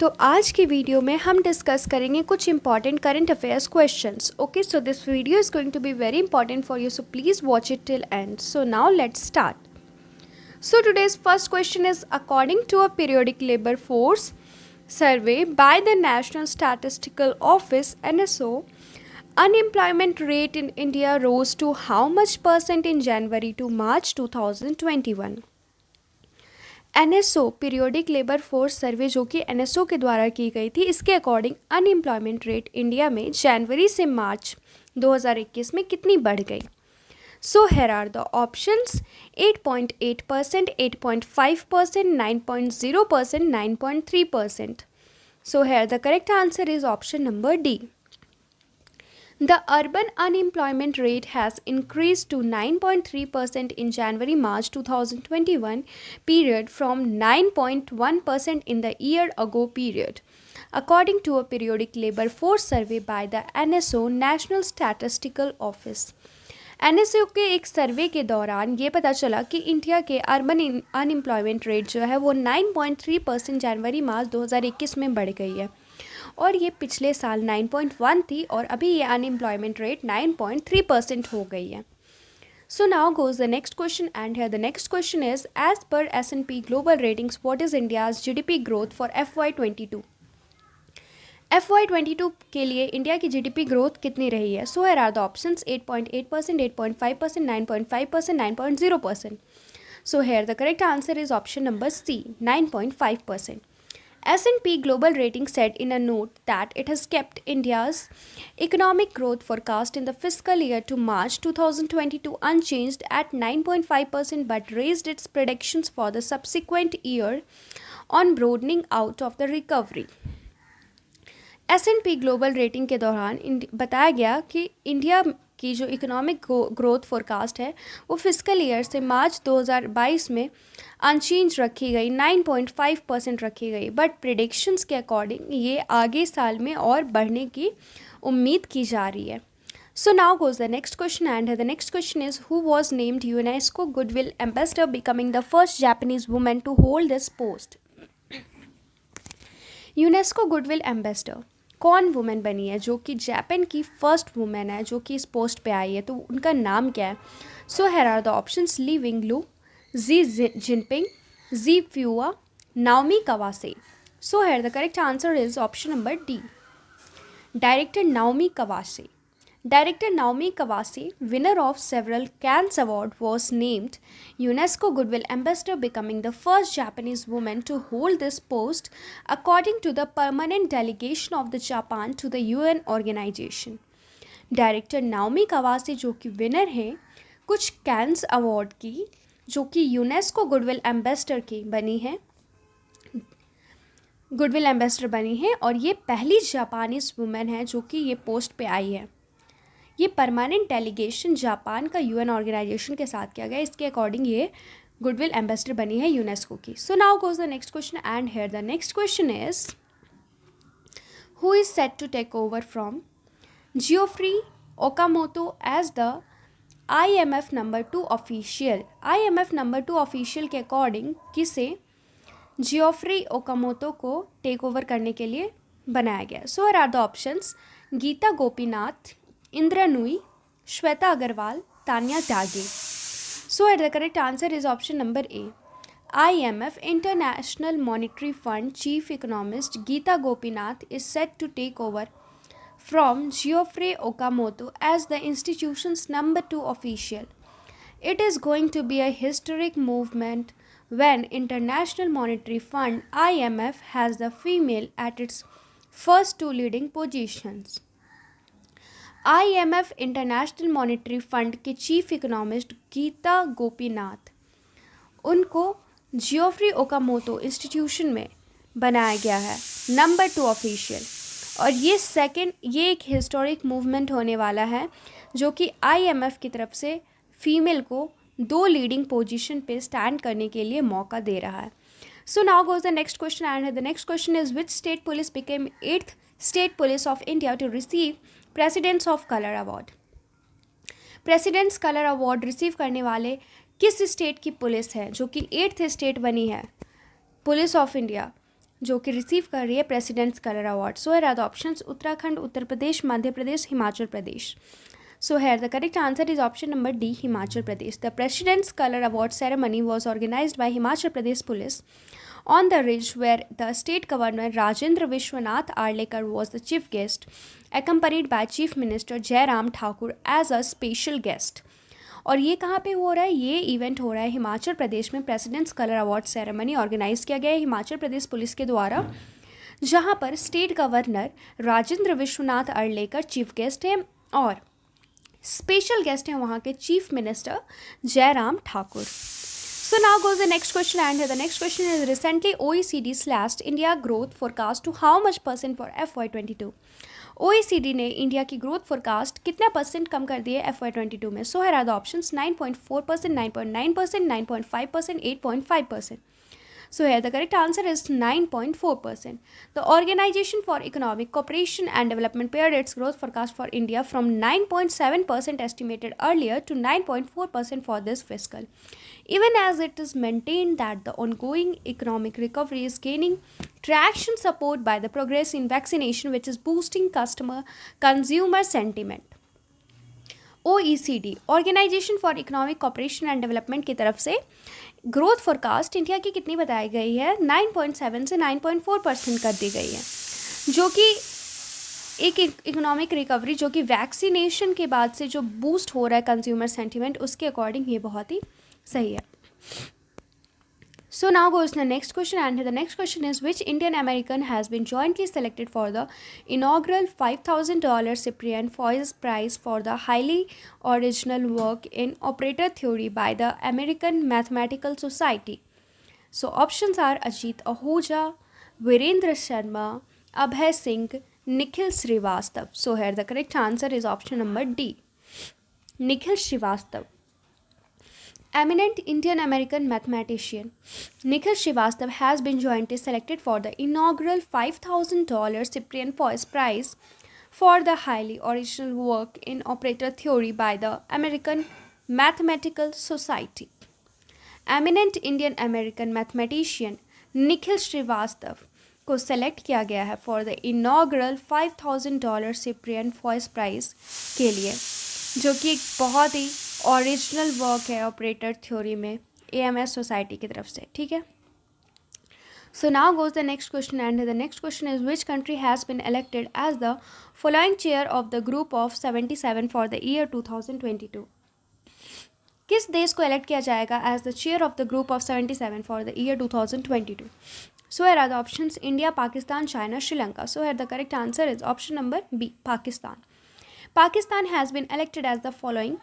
तो आज की वीडियो में हम डिस्कस करेंगे कुछ important current affairs questions. Okay, so this video is going to be very important for you, so please watch it till end. So now let's start. So today's first question is, according to a periodic labor force survey by the National Statistical Office NSO, unemployment rate in India rose to how much percent in January to March 2021? NSO periodic labour force survey जो कि NSO के द्वारा की गई थी, इसके according unemployment rate India में जनवरी से मार्च 2021 में कितनी बढ़ गई. So here are the options: 8.8%, 8.5%, 9.0%, 9.3%. So here the correct answer is option number D. The urban unemployment rate has increased to 9.3% in January-March 2021 period from 9.1% in the year ago period, according to a periodic labor force survey by the NSO National Statistical Office. NSO के एक सर्वे के दौरान ये पता चला कि India के urban unemployment rate जो है वो 9.3% जनवरी मार्च 2021 में बढ़ गई है, और ये पिछले साल 9.1 थी और अभी ये अनएम्प्लॉयमेंट रेट 9.3% हो गई है. So now goes the next question, and here the next question is, as per S&P Global Ratings, what is India's GDP growth for FY22? FY22 के लिए इंडिया की GDP ग्रोथ कितनी रही है? सो here are the options: 8.8%, 8.5%, 9.5%, 9.0%. So here the correct answer is option number C, 9.5%. S&P Global Ratings said in a note that it has kept India's economic growth forecast in the fiscal year to March 2022 unchanged at 9.5%, but raised its predictions for the subsequent year on broadening out of the recovery. S&P global rating के दौरान बताया गया कि India की जो economic growth forecast है वो fiscal year से मार्च 2022 में अनचेंज रखी गई, 9.5% रखी गई, बट प्रिडिक्शंस के अकॉर्डिंग ये आगे साल में और बढ़ने की उम्मीद की जा रही है. So now goes the next question, and the next question is, who was named UNESCO Goodwill Ambassador, becoming the first Japanese woman to hold this post? UNESCO goodwill ambassador कौन वुमेन बनी है जो कि जापान की first women है जो कि इस पोस्ट पे आई है, तो उनका नाम क्या है? So here are the options: Li Winglu, Xi Jinping, Xi Fua, Naomi Kawase. So here the correct answer is option number D, director Naomi Kawase. Director Naomi Kawase, winner of several Cannes Awards, was named UNESCO Goodwill Ambassador, becoming the first Japanese woman to hold this post, according to the permanent delegation of the Japan to the UN organization. Director Naomi Kawase जो कि winner है कुछ cans award की, जो कि UNESCO goodwill ambassador की बनी है, गुडविल एम्बेसडर बनी है, और ये पहली जापानीज वुमेन है जो कि ये पोस्ट पे आई है. ये परमानेंट डेलीगेशन जापान का यूएन ऑर्गेनाइजेशन के साथ किया गया, इसके अकॉर्डिंग ये गुडविल एम्बेसडर बनी है यूनेस्को की. So now goes the next question, and here the next question is, who is set to take over from Geoffrey Okamoto as the IMF number 2 official? IMF number 2 official के according किसे Geoffrey Okamoto को take over करने के लिए बनाया गया? So here are the options: Gita Gopinath, Indra Nooyi, Shweta Agarwal, Tanya Tyagi. So the correct answer is option number A. IMF International Monetary Fund Chief Economist Geeta Gopinath is set to take over from Geoffrey Okamoto as the institution's number 2 official. It is going to be a historic movement when International Monetary Fund IMF has the female at its first 2 leading positions. IMF international monetary fund के chief economist Gita Gopinath, उनको जियोफ्री Okamoto institution में बनाया गया है number 2 official, और ये एक historic movement होने वाला है जो कि IMF की तरफ से फीमेल को 2 लीडिंग पोजीशन पे स्टैंड करने के लिए मौका दे रहा है. So now goes the next question, and the next question is, which state police became 8th state police of India to receive president's of colour award? President's colour award receive करने वाले किस स्टेट की police है जो कि 8th state बनी है police of India जो कि रिसीव कर रही है president's colour award? So here are the options Uttarakhand, Uttar Pradesh, Madhya Pradesh, Himachal Pradesh. So here the correct answer is option number D, Himachal Pradesh. The President's Color Award ceremony was organized by Himachal Pradesh Police on the ridge where the state governor Rajendra Vishwanath Arlekar was the chief guest, accompanied by Chief Minister Jairam Thakur as a special guest. और ये कहाँ पे हो रहा है? ये event हो रहा है हिमाचल प्रदेश में. President's colour award ceremony organise किया गया है हिमाचल प्रदेश पुलिस के द्वारा, जहाँ पर state governor Rajendra Vishwanath Arlekar chief guest हैं और स्पेशल गेस्ट हैं वहाँ के chief minister Jairam Thakur. So now goes the next question, and the next question is recently OECD slashed India growth forecast to how much % for FY22? OECD ने India की growth forecast कितना % कम कर दिए FY22 में? सो here are the options 9.4%, 9.9%, 9.5%, 8.5%. So here the correct answer is 9.4%. The Organization for Economic Cooperation and Development pared its growth forecast for India from 9.7% estimated earlier to 9.4% for this fiscal, even as it is maintained that the ongoing economic recovery is gaining traction supported by the progress in vaccination, which is boosting consumer sentiment. OECD organisation for economic cooperation and development की तरफ से growth forecast India की कितनी बताई गई है? 9.7 से 9.4% कर दी गई है, जो कि एक इकोनॉमिक रिकवरी जो कि वैक्सीनेशन के बाद से जो बूस्ट हो रहा है कंज्यूमर सेंटिमेंट, उसके अकॉर्डिंग ये बहुत ही सही है. So now goes the next question, and the next question is which Indian American has been jointly selected for the inaugural $5,000 Cyprian Foyce Prize for the highly original work in operator theory by the American Mathematical Society? So options are Ajit Ahuja, Virendra Sharma, Abhay Singh, Nikhil Srivastav. So here the correct answer is option number D, Nikhil Srivastav. Eminent Indian American mathematician Nikhil Srivastav has been jointly selected for the inaugural $5,000 Cyprian Foyce Prize for the highly original work in operator theory by the American Mathematical Society. Eminent Indian American mathematician Nikhil Srivastav को select किया गया है for the inaugural $5,000 Cyprian Foyce Prize के लिए, जो कि एक बहुत ही ओरिजिनल वर्क है ऑपरेटर थ्योरी में AMS सोसाइटी की तरफ से. ठीक है. So now goes the next question, and the next question is which country has been elected as the following chair of the group of 77 for the year 2022? किस देश को elect किया जाएगा as the chair of the group of 77 for the year 2022? So here are the options India, Pakistan, China, Sri Lanka. So here the correct answer is option number B, Pakistan. Pakistan has been elected as the following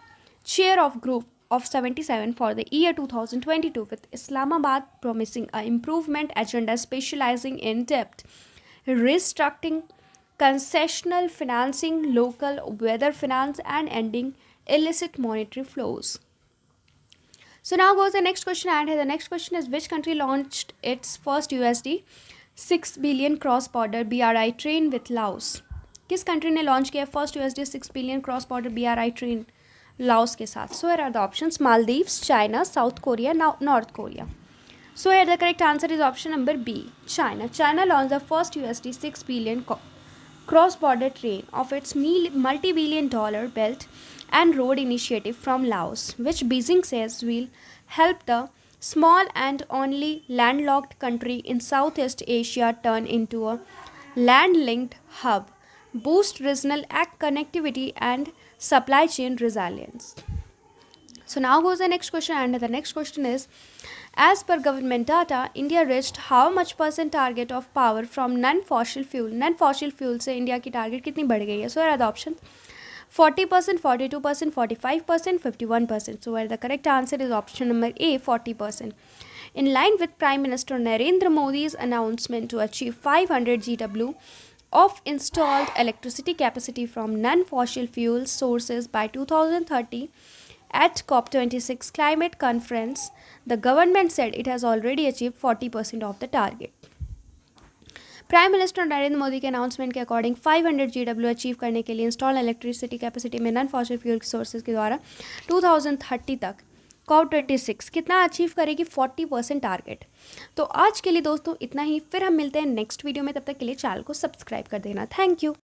chair of group of 77 for the year 2022, with Islamabad promising an improvement agenda specializing in debt restructuring, concessional financing, local weather finance, and ending illicit monetary flows. So now goes the next question, and the next question is which country launched its first USD 6 billion cross-border BRI train with Laos? किस country ने launch किया first USD 6 billion cross border BRI train Laos के साथ? So here are the options Maldives, China, South Korea, North Korea. So here the correct answer is option number B, China. China launch the first USD 6 billion cross-border train of its multi-billion dollar Belt and Road Initiative from Laos, which Beijing says will help the small and only landlocked country in Southeast Asia turn into a land-linked hub, boost regional connectivity and supply chain resilience. So now goes the next question, and the next question is as per government data, India reached how much % target of power from non-fossil fuel? Non-fossil fuel से India की target कितनी बढ़ गई है? So here are the options 40%, 42%, 45%, 51%. So where the correct answer is option number A, 40%. In line with Prime Minister Narendra Modi's announcement to achieve 500 GW of installed electricity capacity from non-fossil fuel sources by 2030 at COP26 climate conference, the government said it has already achieved 40% of the target. Prime minister Narendra Modi के announcement के according 500 GW achieve करने के लिए install electricity capacity में non fossil fuel sources के द्वारा 2030 तक COP26 कितना अचीव करेगी, 40% टारगेट। तो आज के लिए दोस्तों इतना ही, फिर हम मिलते हैं नेक्स्ट वीडियो में, तब तक के लिए चैनल को सब्सक्राइब कर देना। Thank you.